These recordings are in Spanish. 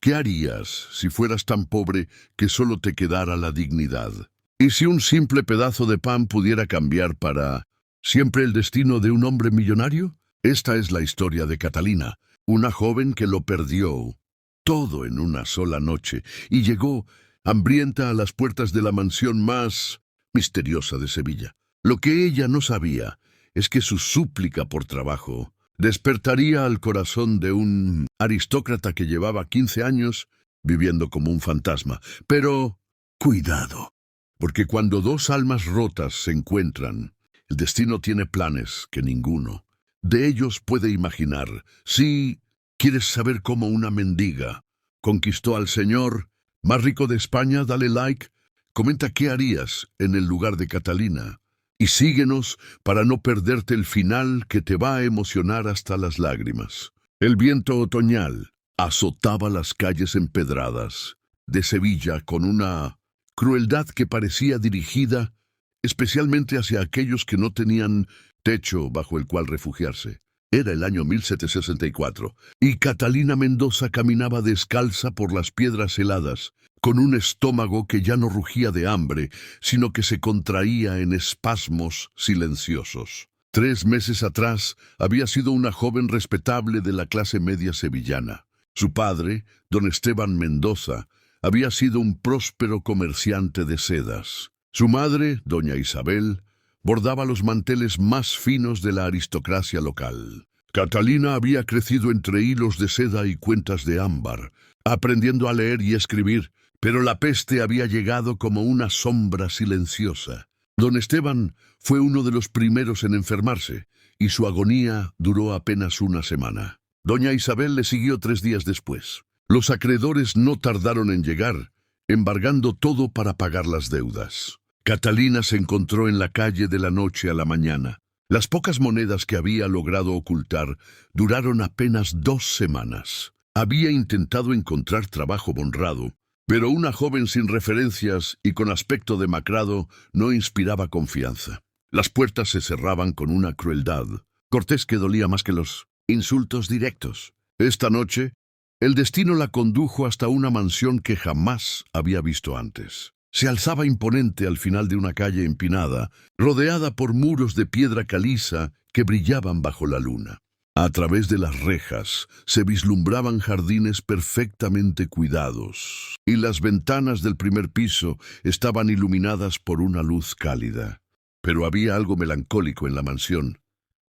¿Qué harías si fueras tan pobre que solo te quedara la dignidad? ¿Y si un simple pedazo de pan pudiera cambiar para siempre el destino de un hombre millonario? Esta es la historia de Catalina, una joven que lo perdió todo en una sola noche y llegó hambrienta a las puertas de la mansión más misteriosa de Sevilla. Lo que ella no sabía es que su súplica por trabajo despertaría al corazón de un aristócrata que llevaba 15 años viviendo como un fantasma. Pero cuidado, porque cuando dos almas rotas se encuentran, el destino tiene planes que ninguno de ellos puede imaginar. Si quieres saber cómo una mendiga conquistó al señor más rico de España, dale like, comenta qué harías en el lugar de Catalina y síguenos para no perderte el final que te va a emocionar hasta las lágrimas. El viento otoñal azotaba las calles empedradas de Sevilla con una crueldad que parecía dirigida especialmente hacia aquellos que no tenían techo bajo el cual refugiarse. Era el año 1764, y Catalina Mendoza caminaba descalza por las piedras heladas, con un estómago que ya no rugía de hambre, sino que se contraía en espasmos silenciosos. 3 meses atrás había sido una joven respetable de la clase media sevillana. Su padre, don Esteban Mendoza, había sido un próspero comerciante de sedas. Su madre, doña Isabel, bordaba los manteles más finos de la aristocracia local. Catalina había crecido entre hilos de seda y cuentas de ámbar, aprendiendo a leer y escribir, pero la peste había llegado como una sombra silenciosa. Don Esteban fue uno de los primeros en enfermarse, y su agonía duró apenas una semana. Doña Isabel le siguió 3 días después. Los acreedores no tardaron en llegar, embargando todo para pagar las deudas. Catalina se encontró en la calle de la noche a la mañana. Las pocas monedas que había logrado ocultar duraron apenas 2 semanas. Había intentado encontrar trabajo honrado, pero una joven sin referencias y con aspecto demacrado no inspiraba confianza. Las puertas se cerraban con una crueldad cortés que dolía más que los insultos directos. Esta noche, el destino la condujo hasta una mansión que jamás había visto antes. Se alzaba imponente al final de una calle empinada, rodeada por muros de piedra caliza que brillaban bajo la luna. A través de las rejas se vislumbraban jardines perfectamente cuidados, y las ventanas del primer piso estaban iluminadas por una luz cálida. Pero había algo melancólico en la mansión,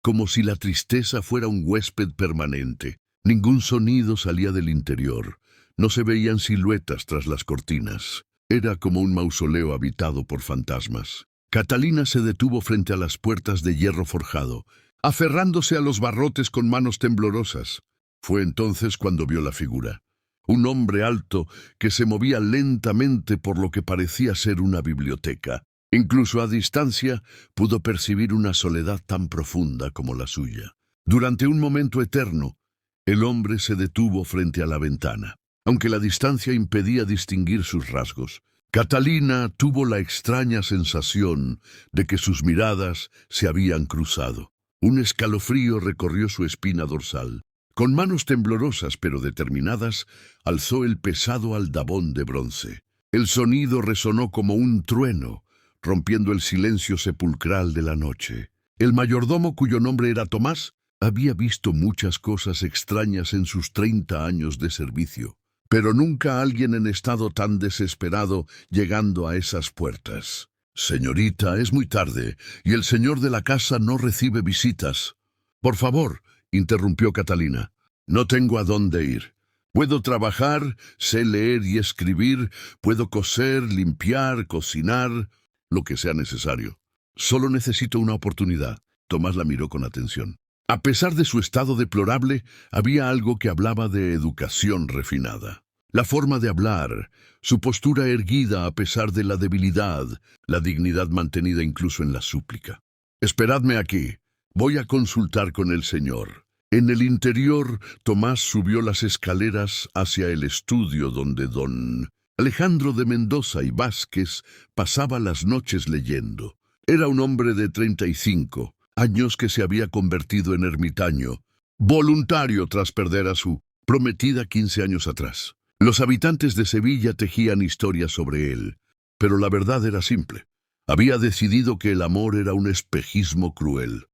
como si la tristeza fuera un huésped permanente. Ningún sonido salía del interior, no se veían siluetas tras las cortinas. Era como un mausoleo habitado por fantasmas. Catalina se detuvo frente a las puertas de hierro forjado, aferrándose a los barrotes con manos temblorosas. Fue entonces cuando vio la figura. Un hombre alto que se movía lentamente por lo que parecía ser una biblioteca. Incluso a distancia pudo percibir una soledad tan profunda como la suya. Durante un momento eterno, el hombre se detuvo frente a la ventana. Aunque la distancia impedía distinguir sus rasgos, Catalina tuvo la extraña sensación de que sus miradas se habían cruzado. Un escalofrío recorrió su espina dorsal. Con manos temblorosas pero determinadas, alzó el pesado aldabón de bronce. El sonido resonó como un trueno, rompiendo el silencio sepulcral de la noche. El mayordomo, cuyo nombre era Tomás, había visto muchas cosas extrañas en sus 30 años de servicio. Pero nunca alguien en estado tan desesperado llegando a esas puertas. «Señorita, es muy tarde, y el señor de la casa no recibe visitas». «Por favor», interrumpió Catalina, «no tengo a dónde ir. Puedo trabajar, sé leer y escribir, puedo coser, limpiar, cocinar, lo que sea necesario. Solo necesito una oportunidad». Tomás la miró con atención. A pesar de su estado deplorable, había algo que hablaba de educación refinada. La forma de hablar, su postura erguida a pesar de la debilidad, la dignidad mantenida incluso en la súplica. «Esperadme aquí. Voy a consultar con el señor». En el interior, Tomás subió las escaleras hacia el estudio donde don Alejandro de Mendoza y Vázquez pasaba las noches leyendo. Era un hombre de 35 años que se había convertido en ermitaño, voluntario tras perder a su prometida 15 años atrás. Los habitantes de Sevilla tejían historias sobre él, pero la verdad era simple. Había decidido que el amor era un espejismo cruel.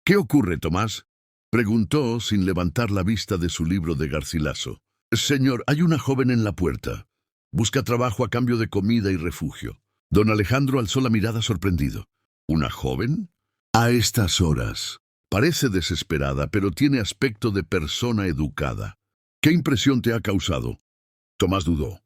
¿Qué ocurre, Tomás?, preguntó sin levantar la vista de su libro de Garcilaso. Señor, hay una joven en la puerta. Busca trabajo a cambio de comida y refugio. Don Alejandro alzó la mirada sorprendido. ¿Una joven? A estas horas. Parece desesperada, pero tiene aspecto de persona educada. ¿Qué impresión te ha causado? Tomás dudó.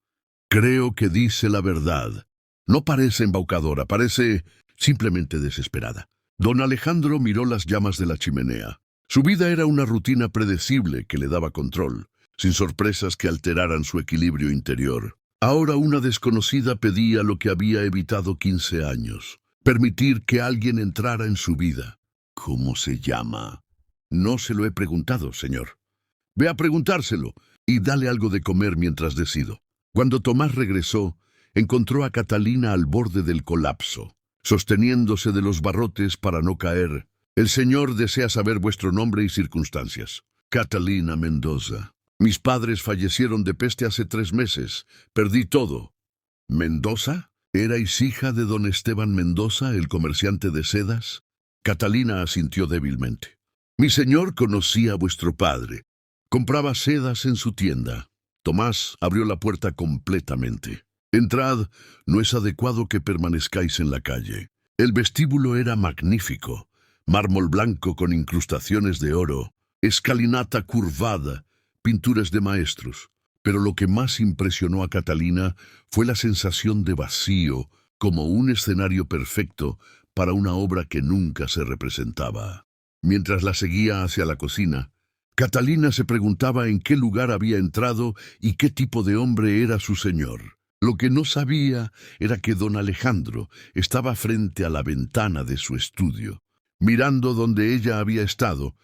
Creo que dice la verdad. No parece embaucadora, parece simplemente desesperada. Don Alejandro miró las llamas de la chimenea. Su vida era una rutina predecible que le daba control, sin sorpresas que alteraran su equilibrio interior. Ahora una desconocida pedía lo que había evitado 15 años. Permitir que alguien entrara en su vida. ¿Cómo se llama? No se lo he preguntado, señor. Ve a preguntárselo y dale algo de comer mientras decido. Cuando Tomás regresó, encontró a Catalina al borde del colapso, sosteniéndose de los barrotes para no caer. El señor desea saber vuestro nombre y circunstancias. Catalina Mendoza. Mis padres fallecieron de peste hace 3 meses. Perdí todo. ¿Mendoza? ¿Erais hija de don Esteban Mendoza, el comerciante de sedas? Catalina asintió débilmente. Mi señor conocía a vuestro padre. Compraba sedas en su tienda. Tomás abrió la puerta completamente. Entrad, no es adecuado que permanezcáis en la calle. El vestíbulo era magnífico. Mármol blanco con incrustaciones de oro, escalinata curvada, pinturas de maestros. Pero lo que más impresionó a Catalina fue la sensación de vacío, como un escenario perfecto para una obra que nunca se representaba. Mientras la seguía hacia la cocina, Catalina se preguntaba en qué lugar había entrado y qué tipo de hombre era su señor. Lo que no sabía era que don Alejandro estaba frente a la ventana de su estudio, mirando donde ella había estado,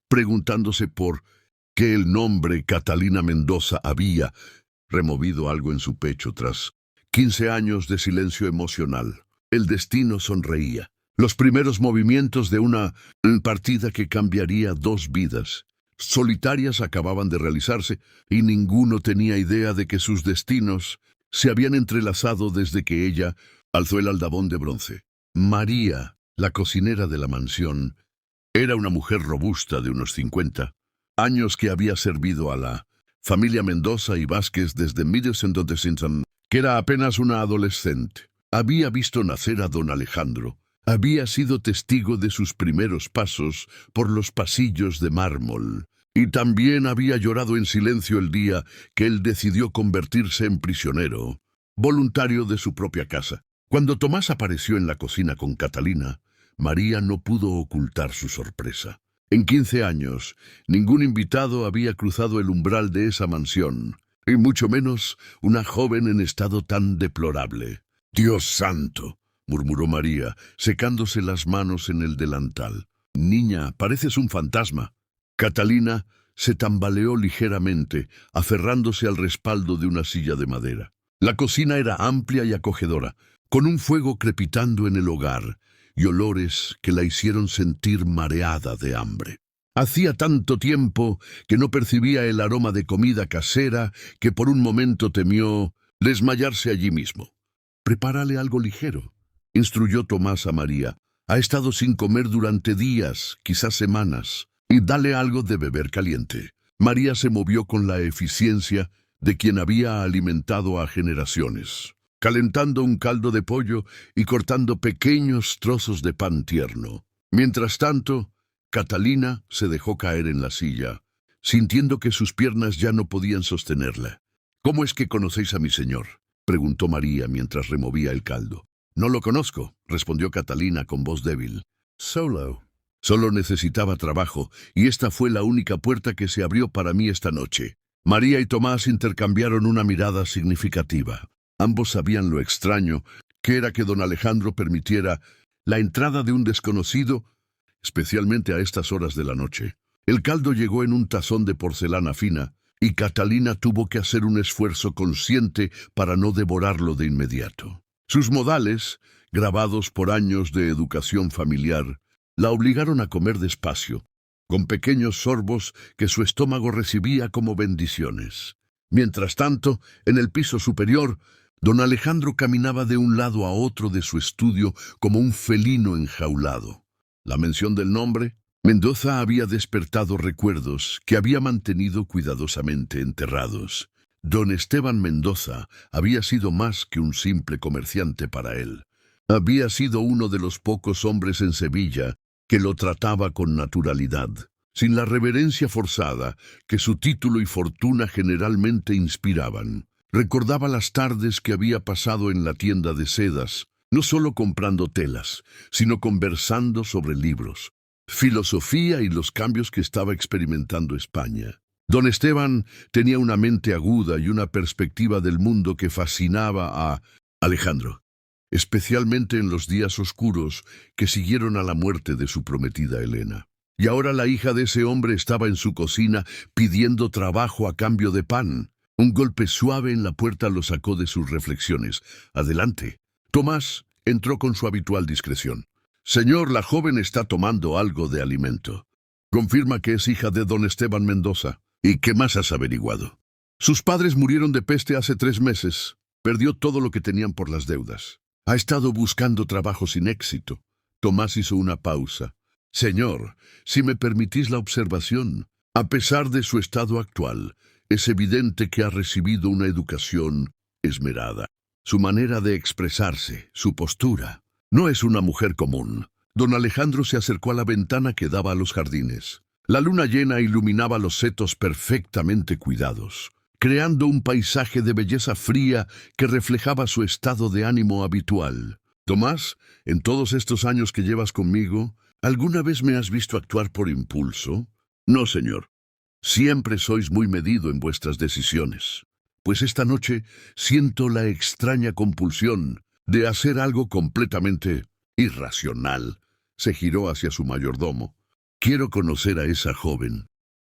preguntándose por qué el nombre Catalina Mendoza había removido algo en su pecho tras 15 años de silencio emocional. El destino sonreía. Los primeros movimientos de una partida que cambiaría 2 vidas solitarias acababan de realizarse y ninguno tenía idea de que sus destinos se habían entrelazado desde que ella alzó el aldabón de bronce. María, la cocinera de la mansión, era una mujer robusta de unos 50 años que había servido a la familia Mendoza y Vázquez desde 1960, que era apenas una adolescente. Había visto nacer a don Alejandro. Había sido testigo de sus primeros pasos por los pasillos de mármol, y también había llorado en silencio el día que él decidió convertirse en prisionero, voluntario de su propia casa. Cuando Tomás apareció en la cocina con Catalina, María no pudo ocultar su sorpresa. En 15 años, ningún invitado había cruzado el umbral de esa mansión, y mucho menos una joven en estado tan deplorable. «Dios santo», murmuró María, secándose las manos en el delantal. «Niña, pareces un fantasma». Catalina se tambaleó ligeramente, aferrándose al respaldo de una silla de madera. La cocina era amplia y acogedora, con un fuego crepitando en el hogar y olores que la hicieron sentir mareada de hambre. Hacía tanto tiempo que no percibía el aroma de comida casera que por un momento temió desmayarse allí mismo. «Prepárale algo ligero», instruyó Tomás a María. «Ha estado sin comer durante días, quizás semanas, y dale algo de beber caliente». María se movió con la eficiencia de quien había alimentado a generaciones, calentando un caldo de pollo y cortando pequeños trozos de pan tierno. Mientras tanto, Catalina se dejó caer en la silla, sintiendo que sus piernas ya no podían sostenerla. «¿Cómo es que conocéis a mi señor?», preguntó María mientras removía el caldo. «No lo conozco», respondió Catalina con voz débil. Solo necesitaba trabajo, y esta fue la única puerta que se abrió para mí esta noche». María y Tomás intercambiaron una mirada significativa. Ambos sabían lo extraño que era que don Alejandro permitiera la entrada de un desconocido, especialmente a estas horas de la noche. El caldo llegó en un tazón de porcelana fina, y Catalina tuvo que hacer un esfuerzo consciente para no devorarlo de inmediato. Sus modales, grabados por años de educación familiar, la obligaron a comer despacio, con pequeños sorbos que su estómago recibía como bendiciones. Mientras tanto, en el piso superior, don Alejandro caminaba de un lado a otro de su estudio como un felino enjaulado. La mención del nombre, Mendoza, había despertado recuerdos que había mantenido cuidadosamente enterrados. Don Esteban Mendoza había sido más que un simple comerciante para él. Había sido uno de los pocos hombres en Sevilla que lo trataba con naturalidad, sin la reverencia forzada que su título y fortuna generalmente inspiraban. Recordaba las tardes que había pasado en la tienda de sedas, no solo comprando telas, sino conversando sobre libros, filosofía y los cambios que estaba experimentando España. Don Esteban tenía una mente aguda y una perspectiva del mundo que fascinaba a Alejandro, especialmente en los días oscuros que siguieron a la muerte de su prometida Elena. Y ahora la hija de ese hombre estaba en su cocina pidiendo trabajo a cambio de pan. Un golpe suave en la puerta lo sacó de sus reflexiones. «Adelante». Tomás entró con su habitual discreción. «Señor, la joven está tomando algo de alimento. Confirma que es hija de don Esteban Mendoza. ¿Y qué más has averiguado?» «Sus padres murieron de peste hace 3 meses. Perdió todo lo que tenían por las deudas. Ha estado buscando trabajo sin éxito». Tomás hizo una pausa. «Señor, si me permitís la observación, a pesar de su estado actual, es evidente que ha recibido una educación esmerada. Su manera de expresarse, su postura, no es una mujer común». Don Alejandro se acercó a la ventana que daba a los jardines. La luna llena iluminaba los setos perfectamente cuidados, creando un paisaje de belleza fría que reflejaba su estado de ánimo habitual. «Tomás, en todos estos años que llevas conmigo, ¿alguna vez me has visto actuar por impulso?» «No, señor. Siempre sois muy medido en vuestras decisiones. Pues esta noche siento la extraña compulsión de hacer algo completamente irracional». Se giró hacia su mayordomo. «Quiero conocer a esa joven».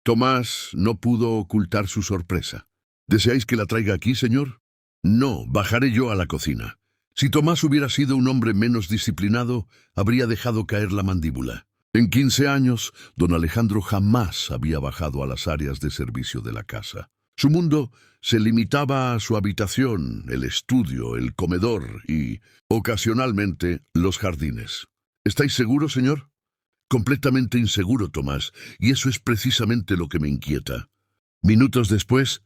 Tomás no pudo ocultar su sorpresa. «¿Deseáis que la traiga aquí, señor?» «No, bajaré yo a la cocina». Si Tomás hubiera sido un hombre menos disciplinado, habría dejado caer la mandíbula. En 15 años, don Alejandro jamás había bajado a las áreas de servicio de la casa. Su mundo se limitaba a su habitación, el estudio, el comedor y, ocasionalmente, los jardines. «¿Estáis seguro, señor?» «Completamente inseguro, Tomás, y eso es precisamente lo que me inquieta». Minutos después,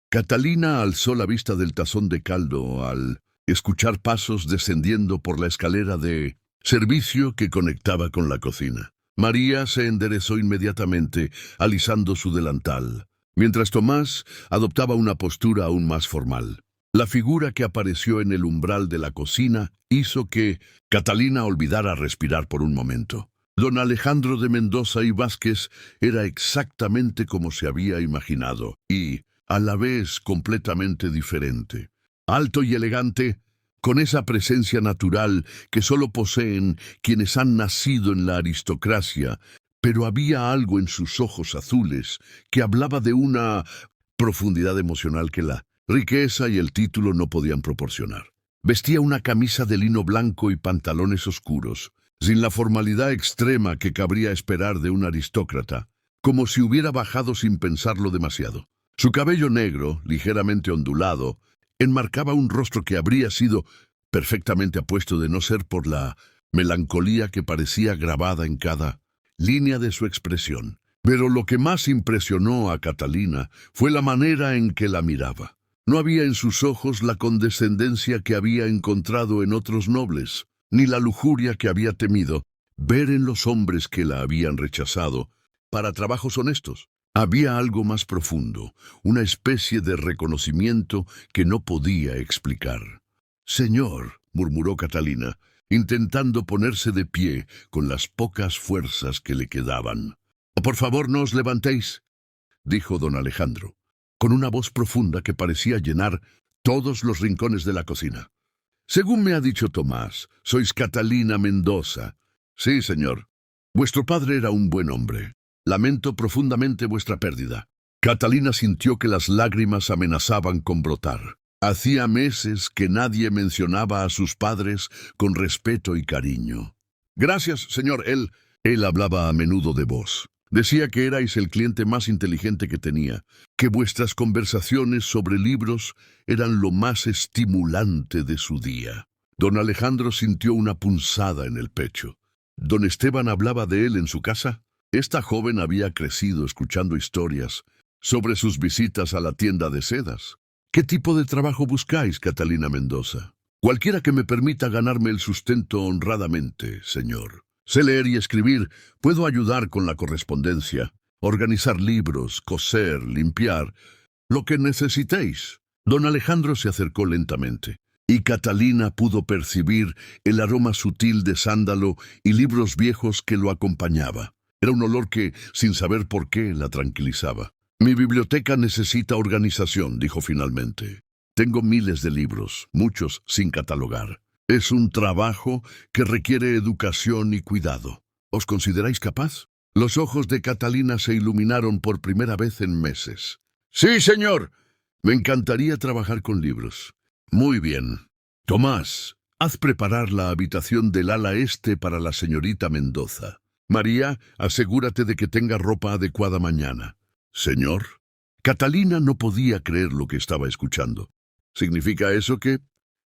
Catalina alzó la vista del tazón de caldo al escuchar pasos descendiendo por la escalera de servicio que conectaba con la cocina. María se enderezó inmediatamente, alisando su delantal, mientras Tomás adoptaba una postura aún más formal. La figura que apareció en el umbral de la cocina hizo que Catalina olvidara respirar por un momento. Don Alejandro de Mendoza y Vázquez era exactamente como se había imaginado, y, a la vez, completamente diferente. Alto y elegante, con esa presencia natural que solo poseen quienes han nacido en la aristocracia, pero había algo en sus ojos azules que hablaba de una profundidad emocional que la riqueza y el título no podían proporcionar. Vestía una camisa de lino blanco y pantalones oscuros, sin la formalidad extrema que cabría esperar de un aristócrata, como si hubiera bajado sin pensarlo demasiado. Su cabello negro, ligeramente ondulado, enmarcaba un rostro que habría sido perfectamente apuesto de no ser por la melancolía que parecía grabada en cada línea de su expresión. Pero lo que más impresionó a Catalina fue la manera en que la miraba. No había en sus ojos la condescendencia que había encontrado en otros nobles, ni la lujuria que había temido ver en los hombres que la habían rechazado para trabajos honestos. Había algo más profundo, una especie de reconocimiento que no podía explicar. «Señor», murmuró Catalina, intentando ponerse de pie con las pocas fuerzas que le quedaban. «Por favor, no os levantéis», dijo don Alejandro, con una voz profunda que parecía llenar todos los rincones de la cocina. «Según me ha dicho Tomás, sois Catalina Mendoza». «Sí, señor. Vuestro padre era un buen hombre. Lamento profundamente vuestra pérdida». Catalina sintió que las lágrimas amenazaban con brotar. Hacía meses que nadie mencionaba a sus padres con respeto y cariño. «Gracias, señor». Él hablaba a menudo de vos. Decía que erais el cliente más inteligente que tenía, que vuestras conversaciones sobre libros eran lo más estimulante de su día. Don Alejandro sintió una punzada en el pecho. ¿Don Esteban hablaba de él en su casa? Esta joven había crecido escuchando historias sobre sus visitas a la tienda de sedas. ¿Qué tipo de trabajo buscáis, Catalina Mendoza? Cualquiera que me permita ganarme el sustento honradamente, señor. Sé leer y escribir, puedo ayudar con la correspondencia, organizar libros, coser, limpiar, lo que necesitéis. Don Alejandro se acercó lentamente, y Catalina pudo percibir el aroma sutil de sándalo y libros viejos que lo acompañaba. Era un olor que, sin saber por qué, la tranquilizaba. Mi biblioteca necesita organización, dijo finalmente. Tengo miles de libros, muchos sin catalogar. Es un trabajo que requiere educación y cuidado. ¿Os consideráis capaz? Los ojos de Catalina se iluminaron por primera vez en meses. ¡Sí, señor! Me encantaría trabajar con libros. Muy bien. Tomás, haz preparar la habitación del ala este para la señorita Mendoza. María, asegúrate de que tenga ropa adecuada mañana. Señor. Catalina no podía creer lo que estaba escuchando. ¿Significa eso que?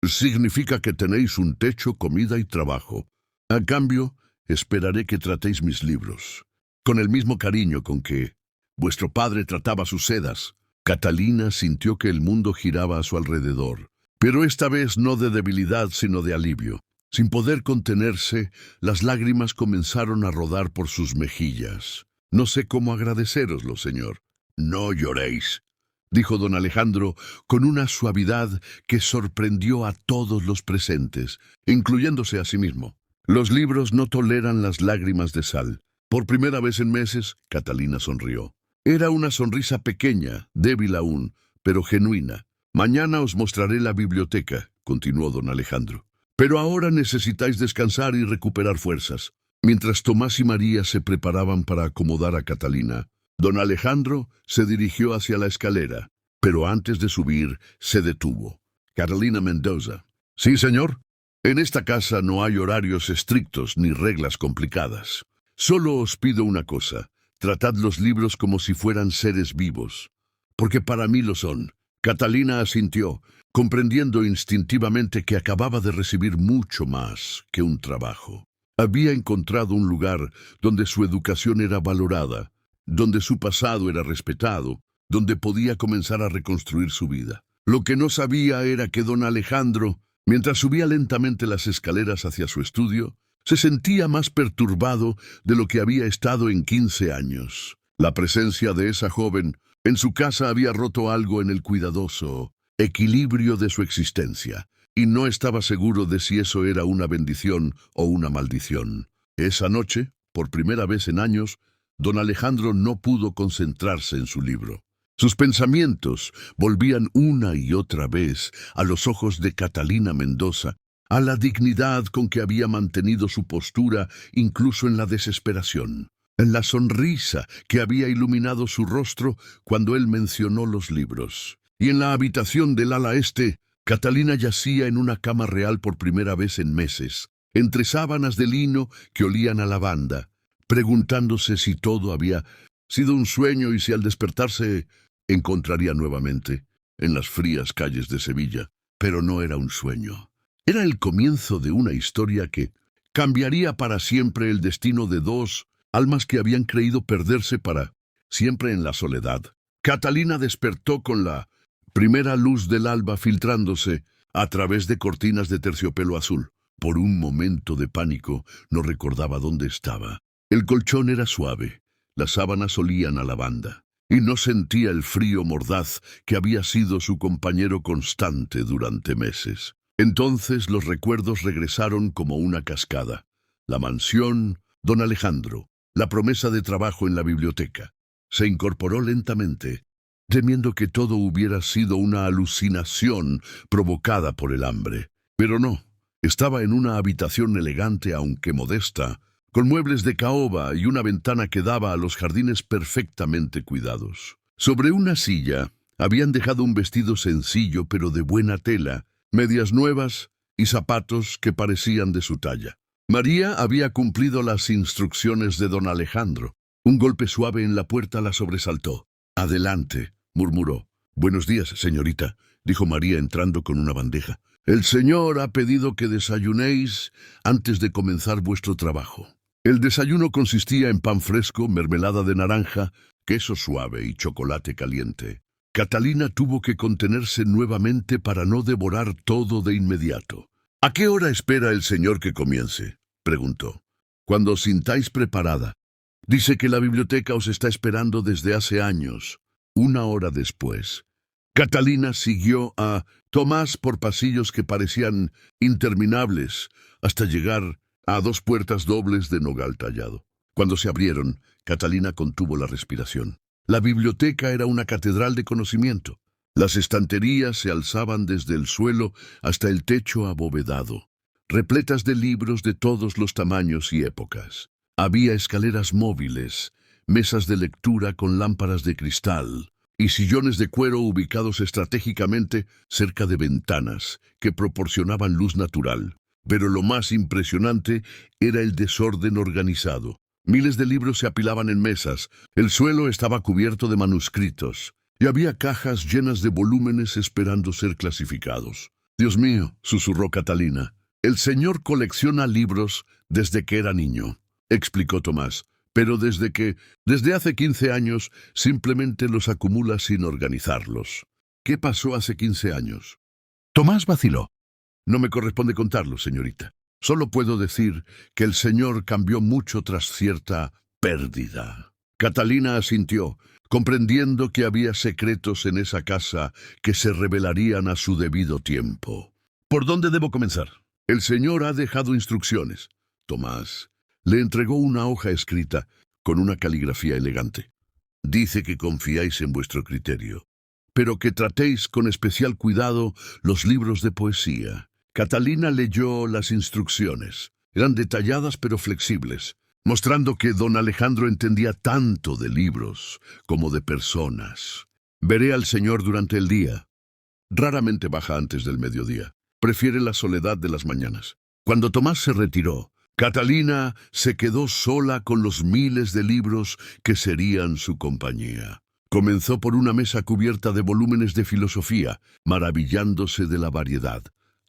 Significa que tenéis un techo, comida y trabajo. A cambio, esperaré que tratéis mis libros. Con el mismo cariño con que vuestro padre trataba sus sedas. Catalina sintió que el mundo giraba a su alrededor, pero esta vez no de debilidad sino de alivio. Sin poder contenerse, las lágrimas comenzaron a rodar por sus mejillas. No sé cómo agradecéroslo, señor. No lloréis, dijo don Alejandro con una suavidad que sorprendió a todos los presentes, incluyéndose a sí mismo. Los libros no toleran las lágrimas de sal. Por primera vez en meses, Catalina sonrió. Era una sonrisa pequeña, débil aún, pero genuina. Mañana os mostraré la biblioteca, continuó don Alejandro. Pero ahora necesitáis descansar y recuperar fuerzas. Mientras Tomás y María se preparaban para acomodar a Catalina, don Alejandro se dirigió hacia la escalera, pero antes de subir se detuvo. Catalina Mendoza. Sí, señor. En esta casa no hay horarios estrictos ni reglas complicadas. Solo os pido una cosa. Tratad los libros como si fueran seres vivos, porque para mí lo son. Catalina asintió, comprendiendo instintivamente que acababa de recibir mucho más que un trabajo. Había encontrado un lugar donde su educación era valorada, donde su pasado era respetado, donde podía comenzar a reconstruir su vida. Lo que no sabía era que don Alejandro, mientras subía lentamente las escaleras hacia su estudio, se sentía más perturbado de lo que había estado en 15 años. La presencia de esa joven en su casa había roto algo en el cuidadoso equilibrio de su existencia, y no estaba seguro de si eso era una bendición o una maldición. Esa noche, por primera vez en años, don Alejandro no pudo concentrarse en su libro. Sus pensamientos volvían una y otra vez a los ojos de Catalina Mendoza, a la dignidad con que había mantenido su postura incluso en la desesperación, en la sonrisa que había iluminado su rostro cuando él mencionó los libros. Y en la habitación del ala este, Catalina yacía en una cama real por primera vez en meses, entre sábanas de lino que olían a lavanda, preguntándose si todo había sido un sueño y si al despertarse encontraría nuevamente en las frías calles de Sevilla. Pero no era un sueño. Era el comienzo de una historia que cambiaría para siempre el destino de dos almas que habían creído perderse para siempre en la soledad. Catalina despertó con la primera luz del alba filtrándose a través de cortinas de terciopelo azul. Por un momento de pánico no recordaba dónde estaba. El colchón era suave, las sábanas olían a lavanda, y no sentía el frío mordaz que había sido su compañero constante durante meses. Entonces los recuerdos regresaron como una cascada. La mansión, don Alejandro, la promesa de trabajo en la biblioteca. Se incorporó lentamente, temiendo que todo hubiera sido una alucinación provocada por el hambre. Pero no, estaba en una habitación elegante aunque modesta, con muebles de caoba y una ventana que daba a los jardines perfectamente cuidados. Sobre una silla habían dejado un vestido sencillo pero de buena tela, medias nuevas y zapatos que parecían de su talla. María había cumplido las instrucciones de don Alejandro. Un golpe suave en la puerta la sobresaltó. «Adelante», murmuró. «Buenos días, señorita», dijo María entrando con una bandeja. «El señor ha pedido que desayunéis antes de comenzar vuestro trabajo». El desayuno consistía en pan fresco, mermelada de naranja, queso suave y chocolate caliente. Catalina tuvo que contenerse nuevamente para no devorar todo de inmediato. «¿A qué hora espera el señor que comience?», preguntó. «Cuando os sintáis preparada. Dice que la biblioteca os está esperando desde hace años». Una hora después, Catalina siguió a Tomás por pasillos que parecían interminables hasta llegar a dos puertas dobles de nogal tallado. Cuando se abrieron, Catalina contuvo la respiración. La biblioteca era una catedral de conocimiento. Las estanterías se alzaban desde el suelo hasta el techo abovedado, repletas de libros de todos los tamaños y épocas. Había escaleras móviles, mesas de lectura con lámparas de cristal y sillones de cuero ubicados estratégicamente cerca de ventanas que proporcionaban luz natural. Pero lo más impresionante era el desorden organizado. Miles de libros se apilaban en mesas, el suelo estaba cubierto de manuscritos y había cajas llenas de volúmenes esperando ser clasificados. «Dios mío», susurró Catalina, «el señor colecciona libros desde que era niño», explicó Tomás, «pero desde hace 15 años, simplemente los acumula sin organizarlos». «¿Qué pasó hace 15 años?» Tomás vaciló. «No me corresponde contarlo, señorita. Solo puedo decir que el señor cambió mucho tras cierta pérdida». Catalina asintió, comprendiendo que había secretos en esa casa que se revelarían a su debido tiempo. «¿Por dónde debo comenzar?» «El señor ha dejado instrucciones». Tomás le entregó una hoja escrita con una caligrafía elegante. «Dice que confiáis en vuestro criterio, pero que tratéis con especial cuidado los libros de poesía». Catalina leyó las instrucciones. Eran detalladas pero flexibles, mostrando que don Alejandro entendía tanto de libros como de personas. «Veré al señor durante el día. Raramente baja antes del mediodía. Prefiere la soledad de las mañanas». Cuando Tomás se retiró, Catalina se quedó sola con los miles de libros que serían su compañía. Comenzó por una mesa cubierta de volúmenes de filosofía, maravillándose de la variedad.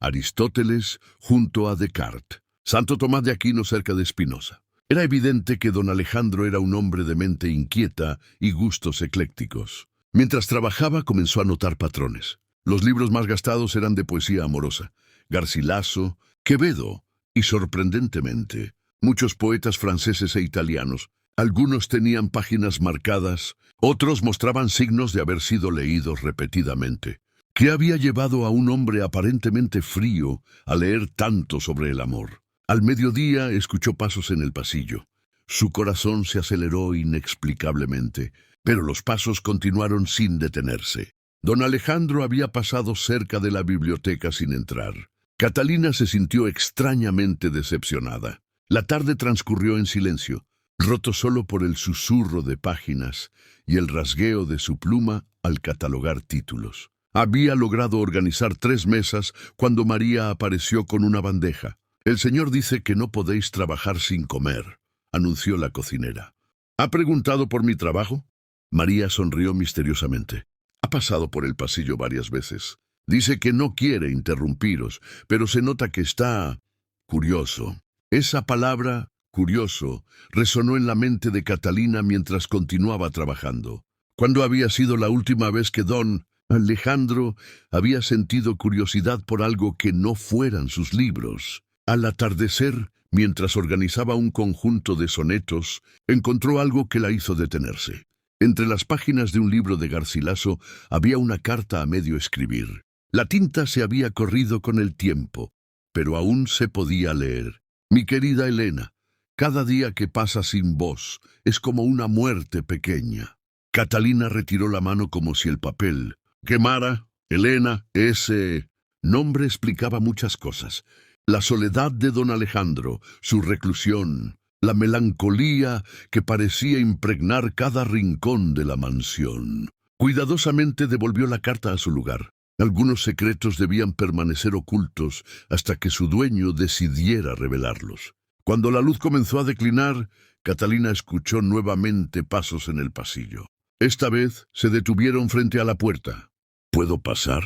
Aristóteles junto a Descartes, Santo Tomás de Aquino cerca de Spinoza. Era evidente que don Alejandro era un hombre de mente inquieta y gustos eclécticos. Mientras trabajaba comenzó a notar patrones. Los libros más gastados eran de poesía amorosa, Garcilaso, Quevedo y, sorprendentemente, muchos poetas franceses e italianos. Algunos tenían páginas marcadas, otros mostraban signos de haber sido leídos repetidamente. ¿Qué había llevado a un hombre aparentemente frío a leer tanto sobre el amor? Al mediodía escuchó pasos en el pasillo. Su corazón se aceleró inexplicablemente, pero los pasos continuaron sin detenerse. Don Alejandro había pasado cerca de la biblioteca sin entrar. Catalina se sintió extrañamente decepcionada. La tarde transcurrió en silencio, roto solo por el susurro de páginas y el rasgueo de su pluma al catalogar títulos. Había logrado organizar 3 mesas cuando María apareció con una bandeja. «El señor dice que no podéis trabajar sin comer», anunció la cocinera. «¿Ha preguntado por mi trabajo?» María sonrió misteriosamente. «Ha pasado por el pasillo varias veces. Dice que no quiere interrumpiros, pero se nota que está curioso». Esa palabra, curioso, resonó en la mente de Catalina mientras continuaba trabajando. ¿Cuándo había sido la última vez que don Alejandro había sentido curiosidad por algo que no fueran sus libros? Al atardecer, mientras organizaba un conjunto de sonetos, encontró algo que la hizo detenerse. Entre las páginas de un libro de Garcilaso había una carta a medio escribir. La tinta se había corrido con el tiempo, pero aún se podía leer. «Mi querida Elena, cada día que pasa sin vos es como una muerte pequeña». Catalina retiró la mano como si el papel quemara. Elena, ese nombre explicaba muchas cosas. La soledad de don Alejandro, su reclusión, la melancolía que parecía impregnar cada rincón de la mansión. Cuidadosamente devolvió la carta a su lugar. Algunos secretos debían permanecer ocultos hasta que su dueño decidiera revelarlos. Cuando la luz comenzó a declinar, Catalina escuchó nuevamente pasos en el pasillo. Esta vez se detuvieron frente a la puerta. ¿Puedo pasar?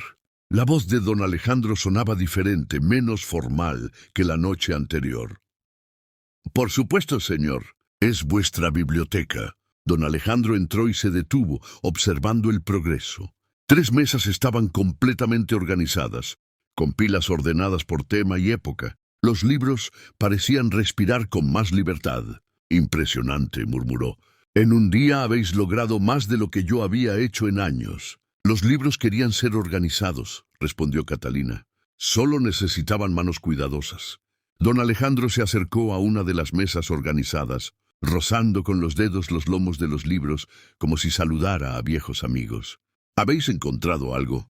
La voz de don Alejandro sonaba diferente, menos formal que la noche anterior. Por supuesto, señor. Es vuestra biblioteca. Don Alejandro entró y se detuvo, observando el progreso. 3 mesas estaban completamente organizadas, con pilas ordenadas por tema y época. Los libros parecían respirar con más libertad. Impresionante, murmuró. En un día habéis logrado más de lo que yo había hecho en años. Los libros querían ser organizados, respondió Catalina. Solo necesitaban manos cuidadosas. Don Alejandro se acercó a una de las mesas organizadas, rozando con los dedos los lomos de los libros, como si saludara a viejos amigos. ¿Habéis encontrado algo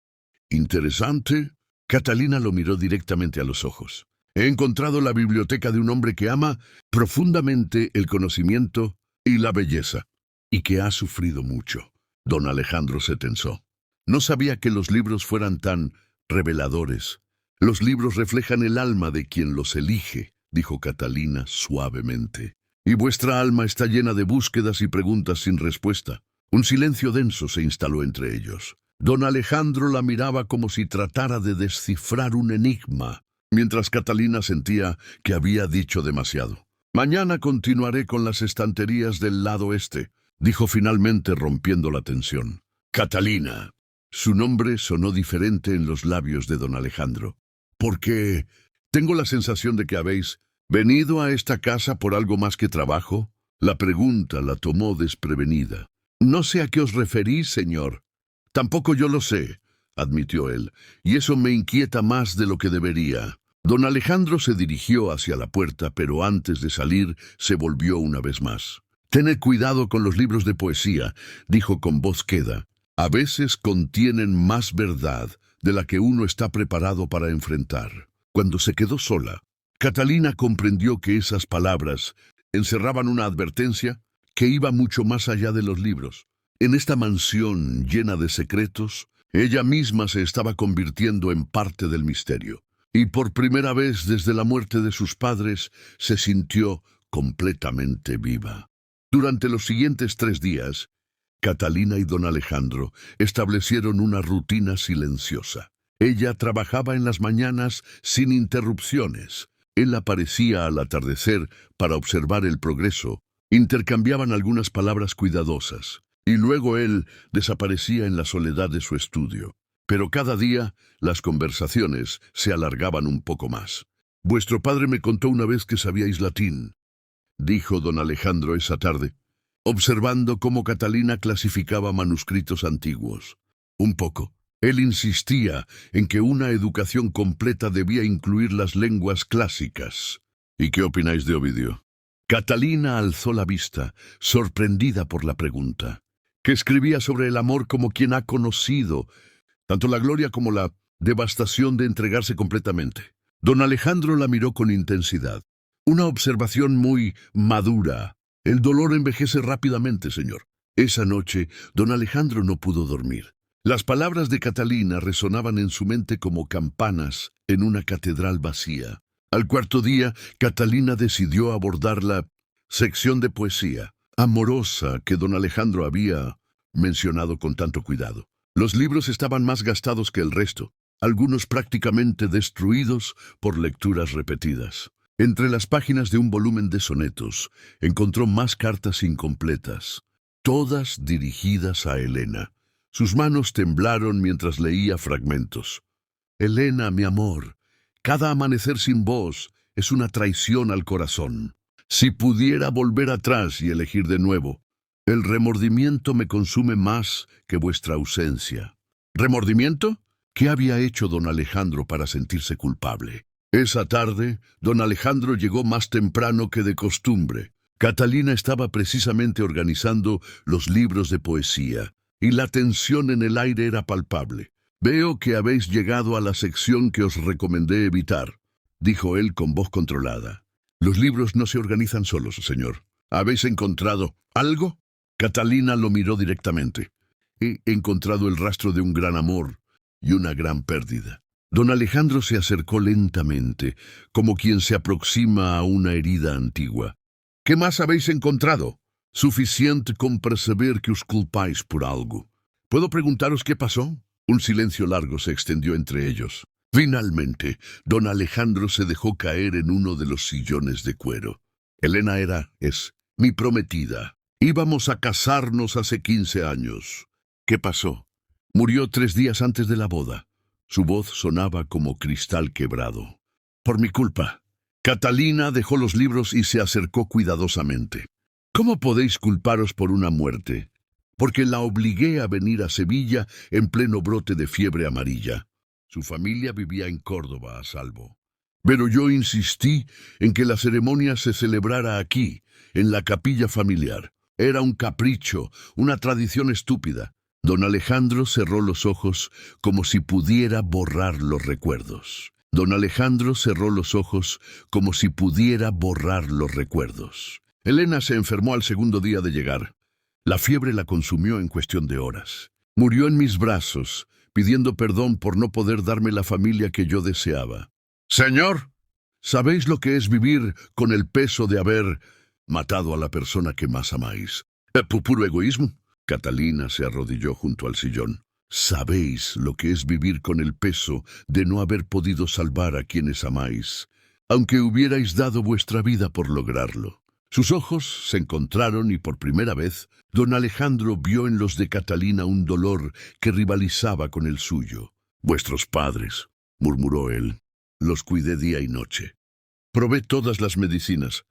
interesante? Catalina lo miró directamente a los ojos. He encontrado la biblioteca de un hombre que ama profundamente el conocimiento y la belleza, y que ha sufrido mucho. Don Alejandro se tensó. No sabía que los libros fueran tan reveladores. Los libros reflejan el alma de quien los elige, dijo Catalina suavemente. Y vuestra alma está llena de búsquedas y preguntas sin respuesta. Un silencio denso se instaló entre ellos. Don Alejandro la miraba como si tratara de descifrar un enigma, mientras Catalina sentía que había dicho demasiado. Mañana continuaré con las estanterías del lado este, dijo finalmente rompiendo la tensión. Catalina. Su nombre sonó diferente en los labios de don Alejandro. Porque tengo la sensación de que habéis venido a esta casa por algo más que trabajo. La pregunta la tomó desprevenida. No sé a qué os referís, señor. Tampoco yo lo sé, admitió él, y eso me inquieta más de lo que debería. Don Alejandro se dirigió hacia la puerta, pero antes de salir se volvió una vez más. Tened cuidado con los libros de poesía, dijo con voz queda. A veces contienen más verdad de la que uno está preparado para enfrentar. Cuando se quedó sola, Catalina comprendió que esas palabras encerraban una advertencia que iba mucho más allá de los libros. En esta mansión llena de secretos, ella misma se estaba convirtiendo en parte del misterio. Y por primera vez desde la muerte de sus padres, se sintió completamente viva. Durante los siguientes 3 días, Catalina y don Alejandro establecieron una rutina silenciosa. Ella trabajaba en las mañanas sin interrupciones. Él aparecía al atardecer para observar el progreso. Intercambiaban algunas palabras cuidadosas, y luego él desaparecía en la soledad de su estudio. Pero cada día las conversaciones se alargaban un poco más. «Vuestro padre me contó una vez que sabíais latín», dijo don Alejandro esa tarde, observando cómo Catalina clasificaba manuscritos antiguos. Un poco. Él insistía en que una educación completa debía incluir las lenguas clásicas. ¿Y qué opináis de Ovidio? Catalina alzó la vista, sorprendida por la pregunta. Que escribía sobre el amor como quien ha conocido tanto la gloria como la devastación de entregarse completamente. Don Alejandro la miró con intensidad. Una observación muy madura. El dolor envejece rápidamente, señor. Esa noche, don Alejandro no pudo dormir. Las palabras de Catalina resonaban en su mente como campanas en una catedral vacía. Al 4.º día, Catalina decidió abordar la sección de poesía amorosa que don Alejandro había mencionado con tanto cuidado. Los libros estaban más gastados que el resto, algunos prácticamente destruidos por lecturas repetidas. Entre las páginas de un volumen de sonetos, encontró más cartas incompletas, todas dirigidas a Elena. Sus manos temblaron mientras leía fragmentos. Elena, mi amor, cada amanecer sin vos es una traición al corazón. Si pudiera volver atrás y elegir de nuevo, el remordimiento me consume más que vuestra ausencia. ¿Remordimiento? ¿Qué había hecho don Alejandro para sentirse culpable? Esa tarde, don Alejandro llegó más temprano que de costumbre. Catalina estaba precisamente organizando los libros de poesía, y la tensión en el aire era palpable. «Veo que habéis llegado a la sección que os recomendé evitar», dijo él con voz controlada. «Los libros no se organizan solos, señor. ¿Habéis encontrado algo?» Catalina lo miró directamente. «He encontrado el rastro de un gran amor y una gran pérdida». Don Alejandro se acercó lentamente, como quien se aproxima a una herida antigua. ¿Qué más habéis encontrado? Suficiente con perceber que os culpáis por algo. ¿Puedo preguntaros qué pasó? Un silencio largo se extendió entre ellos. Finalmente, don Alejandro se dejó caer en uno de los sillones de cuero. Elena es mi prometida. Íbamos a casarnos hace 15 años. ¿Qué pasó? Murió 3 días antes de la boda. Su voz sonaba como cristal quebrado. Por mi culpa. Catalina dejó los libros y se acercó cuidadosamente. ¿Cómo podéis culparos por una muerte? Porque la obligué a venir a Sevilla en pleno brote de fiebre amarilla. Su familia vivía en Córdoba a salvo. Pero yo insistí en que la ceremonia se celebrara aquí, en la capilla familiar. Era un capricho, una tradición estúpida. Don Alejandro cerró los ojos como si pudiera borrar los recuerdos. Don Alejandro cerró los ojos como si pudiera borrar los recuerdos. Elena se enfermó al segundo día de llegar. La fiebre la consumió en cuestión de horas. Murió en mis brazos, pidiendo perdón por no poder darme la familia que yo deseaba. Señor, ¿sabéis lo que es vivir con el peso de haber matado a la persona que más amáis? ¿Puro egoísmo? Catalina se arrodilló junto al sillón. ¿Sabéis lo que es vivir con el peso de no haber podido salvar a quienes amáis, aunque hubierais dado vuestra vida por lograrlo? Sus ojos se encontraron y por primera vez, don Alejandro vio en los de Catalina un dolor que rivalizaba con el suyo. Vuestros padres, murmuró él, los cuidé día y noche. Probé todas las medicinas.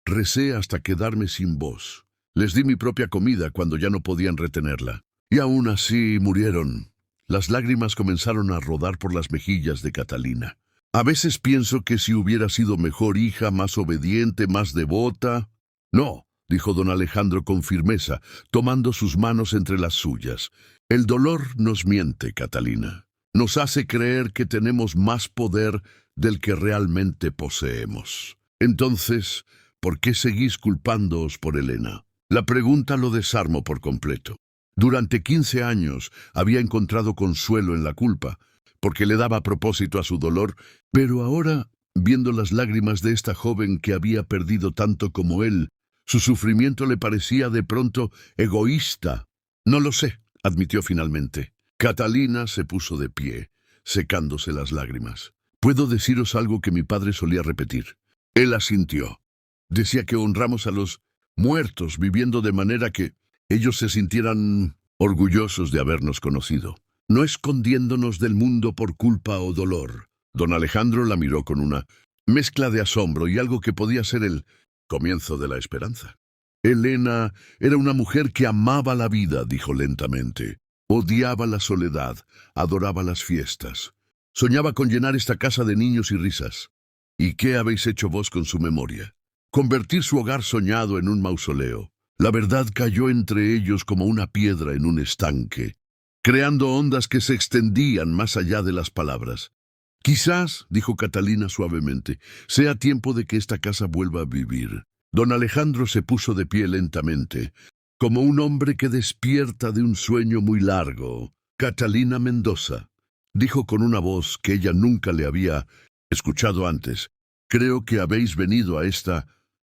Recé hasta quedarme sin voz. Les di mi propia comida cuando ya no podían retenerla. Y aún así murieron. Las lágrimas comenzaron a rodar por las mejillas de Catalina. A veces pienso que si hubiera sido mejor hija, más obediente, más devota... No, dijo don Alejandro con firmeza, tomando sus manos entre las suyas. El dolor nos miente, Catalina. Nos hace creer que tenemos más poder del que realmente poseemos. Entonces, ¿por qué seguís culpándoos por Elena? La pregunta lo desarmó por completo. Durante 15 años había encontrado consuelo en la culpa, porque le daba propósito a su dolor, pero ahora, viendo las lágrimas de esta joven que había perdido tanto como él, su sufrimiento le parecía de pronto egoísta. No lo sé, admitió finalmente. Catalina se puso de pie, secándose las lágrimas. Puedo deciros algo que mi padre solía repetir. Él asintió. Decía que honramos a los muertos viviendo de manera que ellos se sintieran orgullosos de habernos conocido, no escondiéndonos del mundo por culpa o dolor. Don Alejandro la miró con una mezcla de asombro y algo que podía ser el comienzo de la esperanza. Elena era una mujer que amaba la vida, dijo lentamente. Odiaba la soledad, adoraba las fiestas. Soñaba con llenar esta casa de niños y risas. ¿Y qué habéis hecho vos con su memoria? Convertir su hogar soñado en un mausoleo. La verdad cayó entre ellos como una piedra en un estanque, creando ondas que se extendían más allá de las palabras. Quizás, dijo Catalina suavemente, sea tiempo de que esta casa vuelva a vivir. Don Alejandro se puso de pie lentamente, como un hombre que despierta de un sueño muy largo. Catalina Mendoza, dijo con una voz que ella nunca le había escuchado antes, creo que habéis venido a esta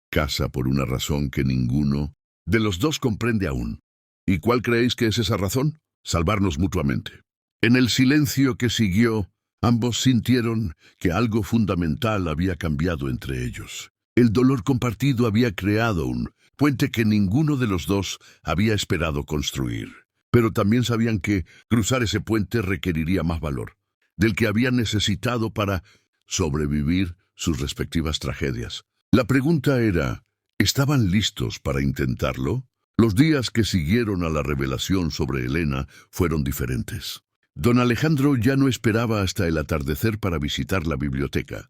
casa por una razón que ninguno de los dos comprende aún. ¿Y cuál creéis que es esa razón? Salvarnos mutuamente. En el silencio que siguió, ambos sintieron que algo fundamental había cambiado entre ellos. El dolor compartido había creado un puente que ninguno de los dos había esperado construir. Pero también sabían que cruzar ese puente requeriría más valor, del que habían necesitado para sobrevivir sus respectivas tragedias. La pregunta era, ¿estaban listos para intentarlo? Los días que siguieron a la revelación sobre Elena fueron diferentes. Don Alejandro ya no esperaba hasta el atardecer para visitar la biblioteca.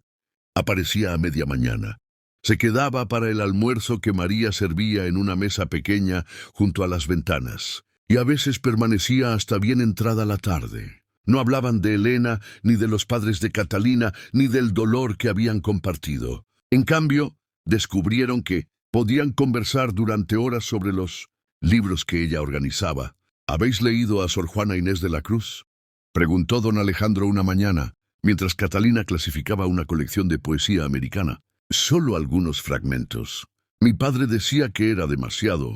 Aparecía a media mañana. Se quedaba para el almuerzo que María servía en una mesa pequeña junto a las ventanas, y a veces permanecía hasta bien entrada la tarde. No hablaban de Elena, ni de los padres de Catalina, ni del dolor que habían compartido. En cambio, descubrieron que podían conversar durante horas sobre los libros que ella organizaba. ¿Habéis leído a Sor Juana Inés de la Cruz? Preguntó don Alejandro una mañana, mientras Catalina clasificaba una colección de poesía americana. Solo algunos fragmentos. Mi padre decía que era demasiado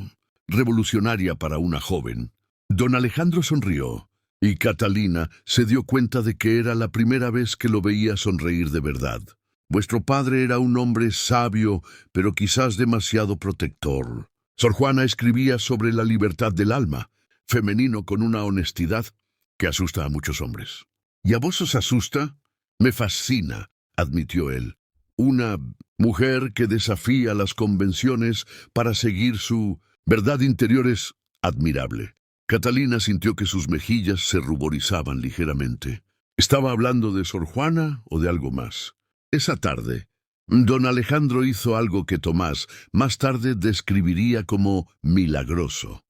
revolucionaria para una joven. Don Alejandro sonrió, y Catalina se dio cuenta de que era la primera vez que lo veía sonreír de verdad. Vuestro padre era un hombre sabio, pero quizás demasiado protector. Sor Juana escribía sobre la libertad del alma, femenino con una honestidad que asusta a muchos hombres. ¿Y a vos os asusta? Me fascina, admitió él. Una mujer que desafía las convenciones para seguir su verdad interior es admirable. Catalina sintió que sus mejillas se ruborizaban ligeramente. ¿Estaba hablando de Sor Juana o de algo más? Esa tarde, don Alejandro hizo algo que Tomás más tarde describiría como milagroso.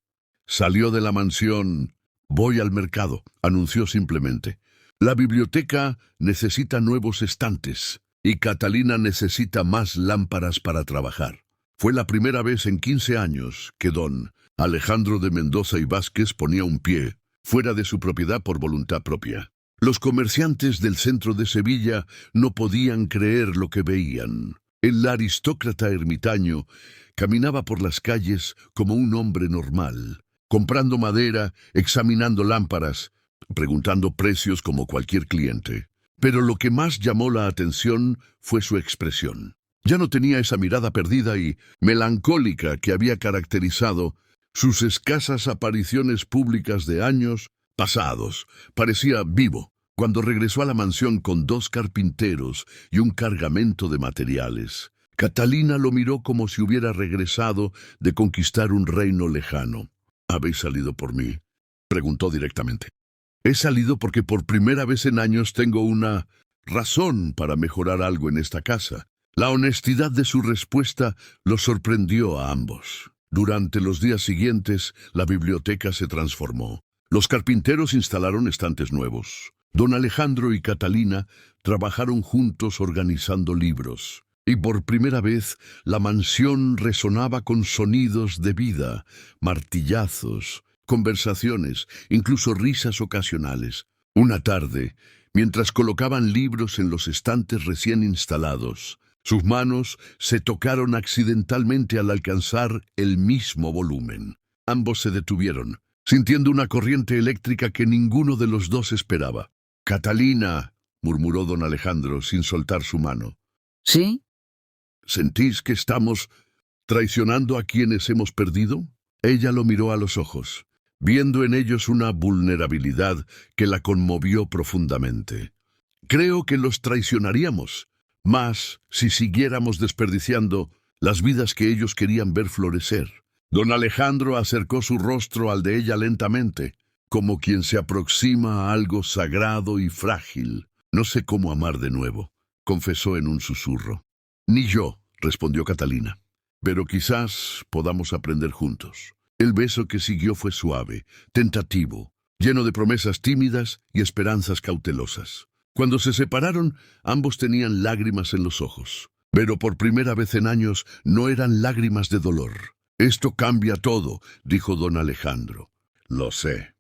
Salió de la mansión. Voy al mercado, anunció simplemente. La biblioteca necesita nuevos estantes y Catalina necesita más lámparas para trabajar. Fue la primera vez en 15 años que don Alejandro de Mendoza y Vázquez ponía un pie fuera de su propiedad por voluntad propia. Los comerciantes del centro de Sevilla no podían creer lo que veían. El aristócrata ermitaño caminaba por las calles como un hombre normal, comprando madera, examinando lámparas, preguntando precios como cualquier cliente. Pero lo que más llamó la atención fue su expresión. Ya no tenía esa mirada perdida y melancólica que había caracterizado sus escasas apariciones públicas de años pasados. Parecía vivo cuando regresó a la mansión con 2 carpinteros y un cargamento de materiales. Catalina lo miró como si hubiera regresado de conquistar un reino lejano. ¿Habéis salido por mí?, preguntó directamente. He salido porque por primera vez en años tengo una razón para mejorar algo en esta casa. La honestidad de su respuesta los sorprendió a ambos. Durante los días siguientes, la biblioteca se transformó. Los carpinteros instalaron estantes nuevos. Don Alejandro y Catalina trabajaron juntos organizando libros. Y por primera vez, la mansión resonaba con sonidos de vida, martillazos, conversaciones, incluso risas ocasionales. Una tarde, mientras colocaban libros en los estantes recién instalados, sus manos se tocaron accidentalmente al alcanzar el mismo volumen. Ambos se detuvieron, sintiendo una corriente eléctrica que ninguno de los dos esperaba. «Catalina», murmuró don Alejandro sin soltar su mano. ¿Sí? ¿Sentís que estamos traicionando a quienes hemos perdido? Ella lo miró a los ojos, viendo en ellos una vulnerabilidad que la conmovió profundamente. Creo que los traicionaríamos, más si siguiéramos desperdiciando las vidas que ellos querían ver florecer. Don Alejandro acercó su rostro al de ella lentamente, como quien se aproxima a algo sagrado y frágil. No sé cómo amar de nuevo, confesó en un susurro. Ni yo, respondió Catalina, pero quizás podamos aprender juntos. El beso que siguió fue suave, tentativo, lleno de promesas tímidas y esperanzas cautelosas. Cuando se separaron, ambos tenían lágrimas en los ojos, pero por primera vez en años no eran lágrimas de dolor. Esto cambia todo, dijo don Alejandro. Lo sé.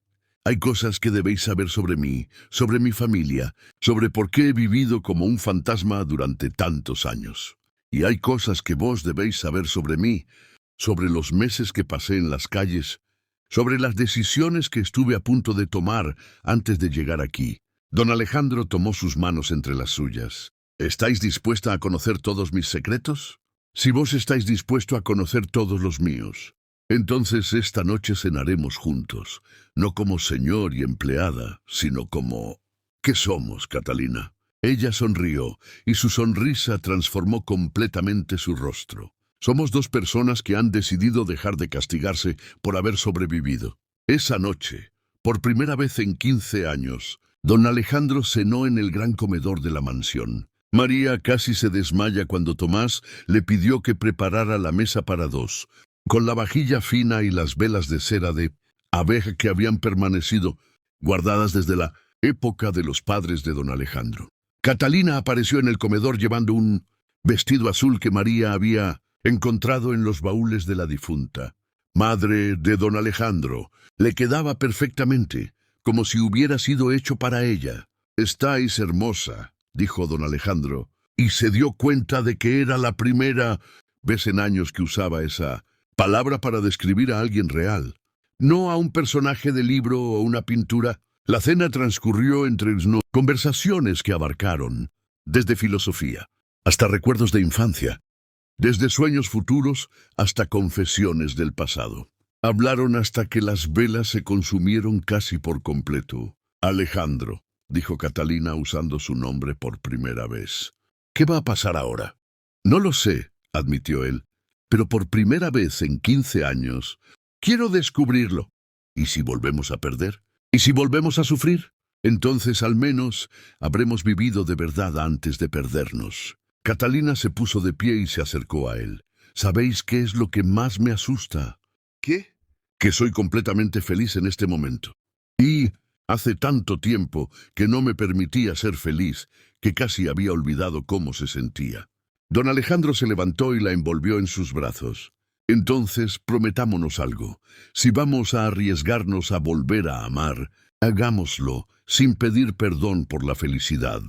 Hay cosas que debéis saber sobre mí, sobre mi familia, sobre por qué he vivido como un fantasma durante tantos años. Y hay cosas que vos debéis saber sobre mí, sobre los meses que pasé en las calles, sobre las decisiones que estuve a punto de tomar antes de llegar aquí. Don Alejandro tomó sus manos entre las suyas. ¿Estáis dispuesta a conocer todos mis secretos? Si vos estáis dispuesto a conocer todos los míos, entonces esta noche cenaremos juntos, no como señor y empleada, sino como... ¿Qué somos, Catalina? Ella sonrió, y su sonrisa transformó completamente su rostro. Somos 2 personas que han decidido dejar de castigarse por haber sobrevivido. Esa noche, por primera vez en 15 años, don Alejandro cenó en el gran comedor de la mansión. María casi se desmaya cuando Tomás le pidió que preparara la mesa para 2, con la vajilla fina y las velas de cera de abeja que habían permanecido guardadas desde la época de los padres de don Alejandro. Catalina apareció en el comedor llevando un vestido azul que María había encontrado en los baúles de la difunta. Madre de don Alejandro, le quedaba perfectamente, como si hubiera sido hecho para ella. «Estáis hermosa», dijo don Alejandro, y se dio cuenta de que era la primera vez en años que usaba esa palabra para describir a alguien real, no a un personaje de libro o una pintura. La cena transcurrió entre conversaciones que abarcaron desde filosofía hasta recuerdos de infancia, desde sueños futuros hasta confesiones del pasado. Hablaron hasta que las velas se consumieron casi por completo. «Alejandro», dijo Catalina usando su nombre por primera vez, «¿qué va a pasar ahora?» «No lo sé», admitió él, «pero por primera vez en 15 años quiero descubrirlo. ¿Y si volvemos a perder? ¿Y si volvemos a sufrir? Entonces al menos habremos vivido de verdad antes de perdernos». Catalina se puso de pie y se acercó a él. «¿Sabéis qué es lo que más me asusta?» «¿Qué?» «Que soy completamente feliz en este momento. Y hace tanto tiempo que no me permitía ser feliz que casi había olvidado cómo se sentía». Don Alejandro se levantó y la envolvió en sus brazos. «Entonces prometámonos algo. Si vamos a arriesgarnos a volver a amar, hagámoslo sin pedir perdón por la felicidad».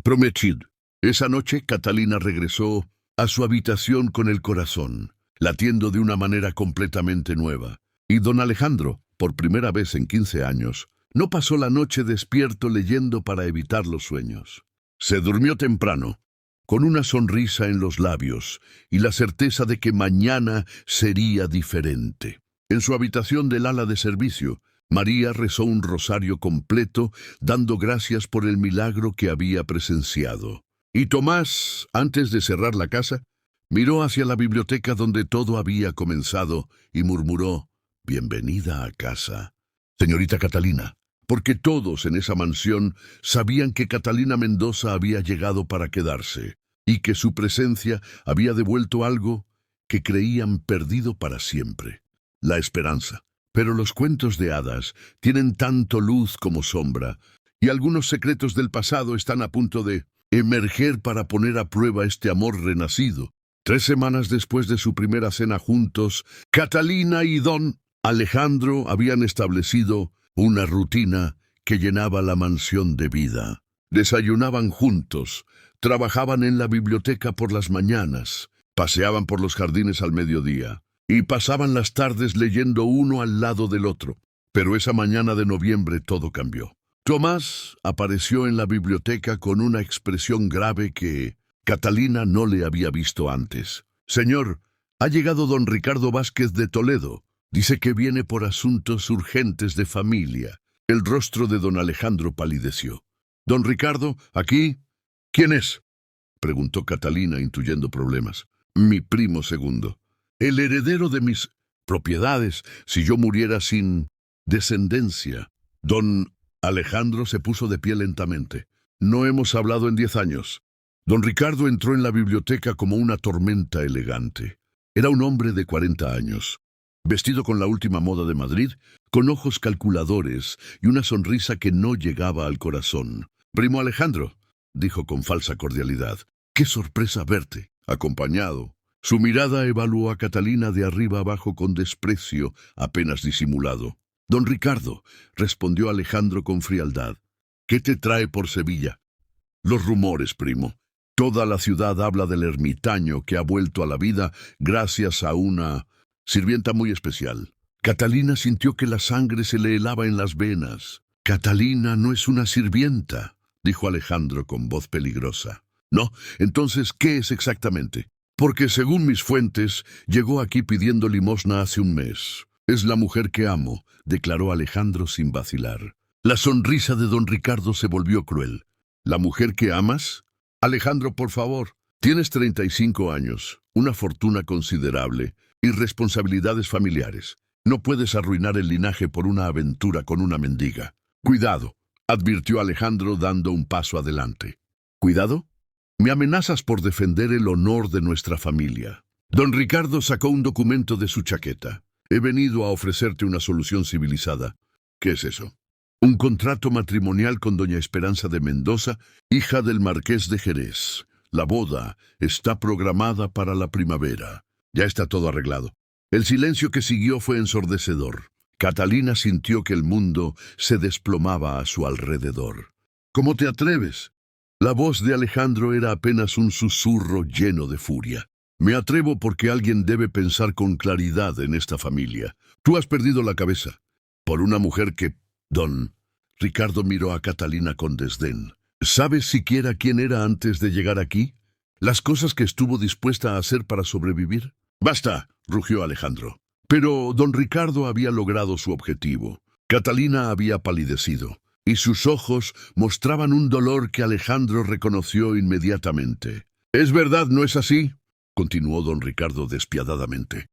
«Prometid». Esa noche Catalina regresó a su habitación con el corazón, latiendo de una manera completamente nueva. Y don Alejandro, por primera vez en 15 años, no pasó la noche despierto leyendo para evitar los sueños. Se durmió temprano, con una sonrisa en los labios y la certeza de que mañana sería diferente. En su habitación del ala de servicio, María rezó un rosario completo, dando gracias por el milagro que había presenciado. Y Tomás, antes de cerrar la casa, miró hacia la biblioteca donde todo había comenzado y murmuró: «Bienvenida a casa, señorita Catalina», porque todos en esa mansión sabían que Catalina Mendoza había llegado para quedarse y que su presencia había devuelto algo que creían perdido para siempre: la esperanza. Pero los cuentos de hadas tienen tanto luz como sombra, y algunos secretos del pasado están a punto de emerger para poner a prueba este amor renacido. 3 semanas después de su primera cena juntos, Catalina y don Alejandro habían establecido una rutina que llenaba la mansión de vida. Desayunaban juntos, trabajaban en la biblioteca por las mañanas, paseaban por los jardines al mediodía y pasaban las tardes leyendo uno al lado del otro. Pero esa mañana de noviembre todo cambió. Tomás apareció en la biblioteca con una expresión grave que Catalina no le había visto antes. «Señor, ha llegado don Ricardo Vázquez de Toledo. Dice que viene por asuntos urgentes de familia». El rostro de don Alejandro palideció. «¿Don Ricardo, aquí? ¿Quién es?», preguntó Catalina, intuyendo problemas. «Mi primo segundo. El heredero de mis propiedades si yo muriera sin descendencia». Don Alejandro se puso de pie lentamente. «No hemos hablado en 10 años». Don Ricardo entró en la biblioteca como una tormenta elegante. Era un hombre de 40 años, vestido con la última moda de Madrid, con ojos calculadores y una sonrisa que no llegaba al corazón. «Primo Alejandro», dijo con falsa cordialidad, «qué sorpresa verte, acompañado». Su mirada evaluó a Catalina de arriba abajo con desprecio apenas disimulado. «Don Ricardo», respondió Alejandro con frialdad, «¿qué te trae por Sevilla?» «Los rumores, primo. Toda la ciudad habla del ermitaño que ha vuelto a la vida gracias a una sirvienta muy especial». Catalina sintió que la sangre se le helaba en las venas. «Catalina no es una sirvienta», dijo Alejandro con voz peligrosa. «No, entonces, ¿qué es exactamente?» «Porque según mis fuentes, llegó aquí pidiendo limosna hace un mes. Es la mujer que amo», declaró Alejandro sin vacilar. La sonrisa de don Ricardo se volvió cruel. «¿La mujer que amas? Alejandro, por favor. Tienes 35 años, una fortuna considerable y responsabilidades familiares. No puedes arruinar el linaje por una aventura con una mendiga». «Cuidado», advirtió Alejandro dando un paso adelante. «¿Cuidado? Me amenazas por defender el honor de nuestra familia». Don Ricardo sacó un documento de su chaqueta. «He venido a ofrecerte una solución civilizada». «¿Qué es eso?» «Un contrato matrimonial con doña Esperanza de Mendoza, hija del marqués de Jerez. La boda está programada para la primavera. Ya está todo arreglado». El silencio que siguió fue ensordecedor. Catalina sintió que el mundo se desplomaba a su alrededor. ¿Cómo te atreves? La voz de Alejandro era apenas un susurro lleno de furia. Me atrevo porque alguien debe pensar con claridad en esta familia. Tú has perdido la cabeza. Por una mujer que... Don Ricardo miró a Catalina con desdén. ¿Sabes siquiera quién era antes de llegar aquí? ¿Las cosas que estuvo dispuesta a hacer para sobrevivir? ¡Basta!, rugió Alejandro. Pero don Ricardo había logrado su objetivo. Catalina había palidecido, y sus ojos mostraban un dolor que Alejandro reconoció inmediatamente. «¿Es verdad, no es así?», continuó don Ricardo despiadadamente.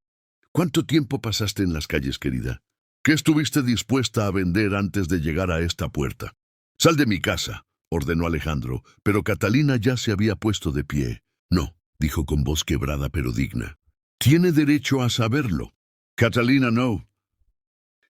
«¿Cuánto tiempo pasaste en las calles, querida? ¿Qué estuviste dispuesta a vender antes de llegar a esta puerta? Sal de mi casa», ordenó Alejandro, pero Catalina ya se había puesto de pie. «No», dijo con voz quebrada pero digna. «Tiene derecho a saberlo». «Catalina, no».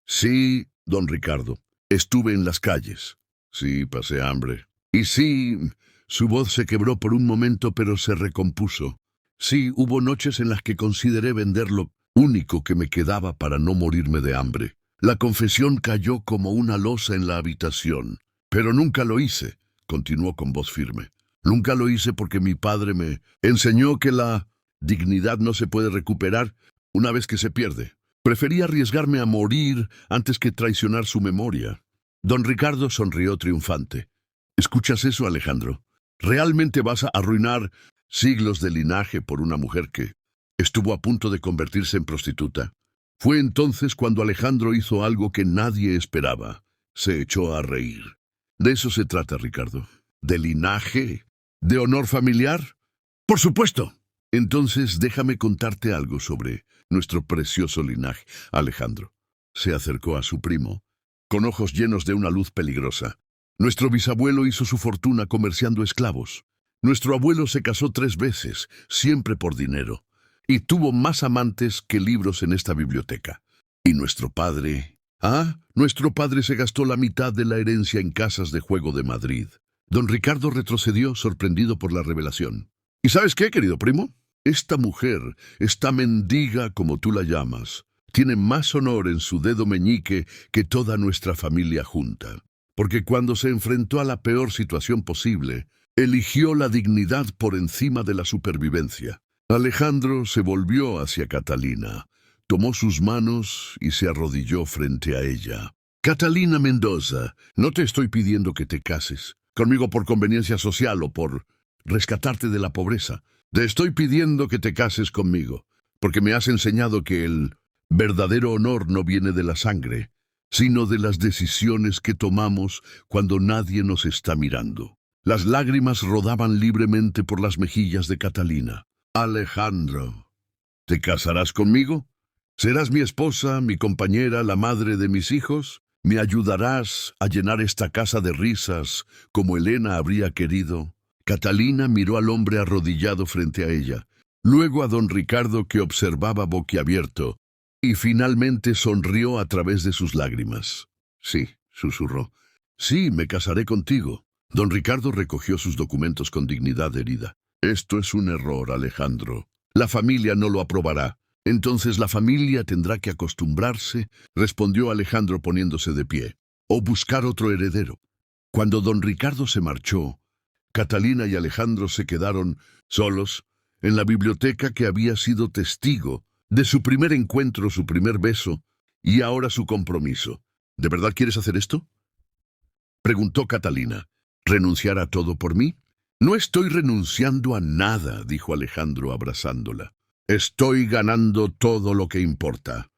«Sí, don Ricardo, estuve en las calles. Sí, pasé hambre. Y sí», su voz se quebró por un momento, pero se recompuso. «Sí, hubo noches en las que consideré vender lo único que me quedaba para no morirme de hambre». La confesión cayó como una losa en la habitación. «Pero nunca lo hice», continuó con voz firme. «Nunca lo hice porque mi padre me enseñó que la dignidad no se puede recuperar una vez que se pierde. Preferí arriesgarme a morir antes que traicionar su memoria». Don Ricardo sonrió triunfante. «¿Escuchas eso, Alejandro? ¿Realmente vas a arruinar siglos de linaje por una mujer que estuvo a punto de convertirse en prostituta?» Fue entonces cuando Alejandro hizo algo que nadie esperaba. Se echó a reír. «¿De eso se trata, Ricardo? ¿De linaje? ¿De honor familiar?» «Por supuesto». «Entonces déjame contarte algo sobre nuestro precioso linaje, Alejandro». Se acercó a su primo, con ojos llenos de una luz peligrosa. «Nuestro bisabuelo hizo su fortuna comerciando esclavos. Nuestro abuelo se casó 3 veces, siempre por dinero, y tuvo más amantes que libros en esta biblioteca. Y nuestro padre... nuestro padre se gastó la mitad de la herencia en casas de juego de Madrid». Don Ricardo retrocedió, sorprendido por la revelación. «¿Y sabes qué, querido primo? Esta mujer, esta mendiga como tú la llamas, tiene más honor en su dedo meñique que toda nuestra familia junta. Porque cuando se enfrentó a la peor situación posible, eligió la dignidad por encima de la supervivencia». Alejandro se volvió hacia Catalina, tomó sus manos y se arrodilló frente a ella. «Catalina Mendoza, no te estoy pidiendo que te cases conmigo por conveniencia social o por rescatarte de la pobreza. Te estoy pidiendo que te cases conmigo, porque me has enseñado que el verdadero honor no viene de la sangre, sino de las decisiones que tomamos cuando nadie nos está mirando». Las lágrimas rodaban libremente por las mejillas de Catalina. «Alejandro, ¿te casarás conmigo? ¿Serás mi esposa, mi compañera, la madre de mis hijos? ¿Me ayudarás a llenar esta casa de risas como Elena habría querido?» Catalina miró al hombre arrodillado frente a ella, luego a don Ricardo, que observaba boquiabierto, y finalmente sonrió a través de sus lágrimas. «Sí», susurró. «Sí, me casaré contigo». Don Ricardo recogió sus documentos con dignidad herida. «Esto es un error, Alejandro. La familia no lo aprobará». «Entonces la familia tendrá que acostumbrarse», respondió Alejandro poniéndose de pie, «o buscar otro heredero». Cuando don Ricardo se marchó, Catalina y Alejandro se quedaron solos en la biblioteca que había sido testigo de su primer encuentro, su primer beso y ahora su compromiso. «¿De verdad quieres hacer esto?», preguntó Catalina. «¿Renunciar a todo por mí?» «No estoy renunciando a nada», dijo Alejandro abrazándola. «Estoy ganando todo lo que importa.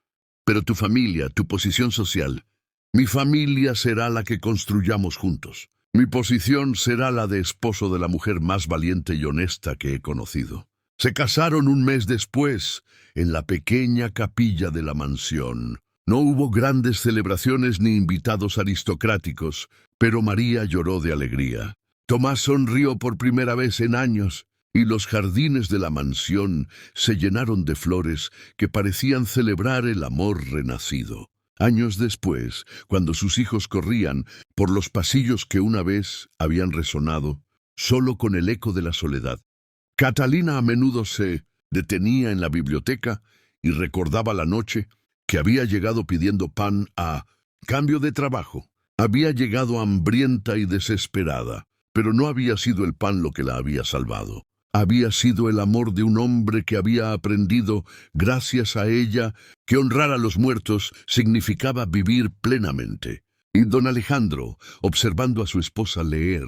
Pero tu familia, tu posición social, mi familia será la que construyamos juntos. Mi posición será la de esposo de la mujer más valiente y honesta que he conocido». Se casaron un mes después, en la pequeña capilla de la mansión. No hubo grandes celebraciones ni invitados aristocráticos, pero María lloró de alegría. Tomás sonrió por primera vez en años, y los jardines de la mansión se llenaron de flores que parecían celebrar el amor renacido. Años después, cuando sus hijos corrían por los pasillos que una vez habían resonado, solo con el eco de la soledad, Catalina a menudo se detenía en la biblioteca y recordaba la noche que había llegado pidiendo pan a cambio de trabajo, Había llegado hambrienta y desesperada, pero no había sido el pan lo que la había salvado. Había sido el amor de un hombre que había aprendido, gracias a ella, que honrar a los muertos significaba vivir plenamente. Y don Alejandro, observando a su esposa leer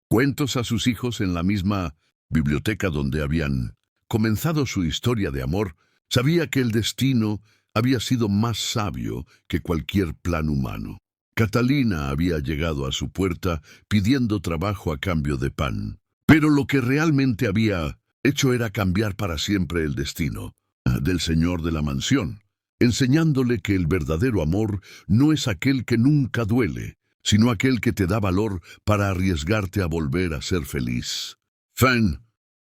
cuentos a sus hijos en la misma biblioteca donde habían comenzado su historia de amor, sabía que el destino había sido más sabio que cualquier plan humano. Catalina había llegado a su puerta pidiendo trabajo a cambio de pan. Pero lo que realmente había hecho era cambiar para siempre el destino del señor de la mansión, enseñándole que el verdadero amor no es aquel que nunca duele, sino aquel que te da valor para arriesgarte a volver a ser feliz. Fin.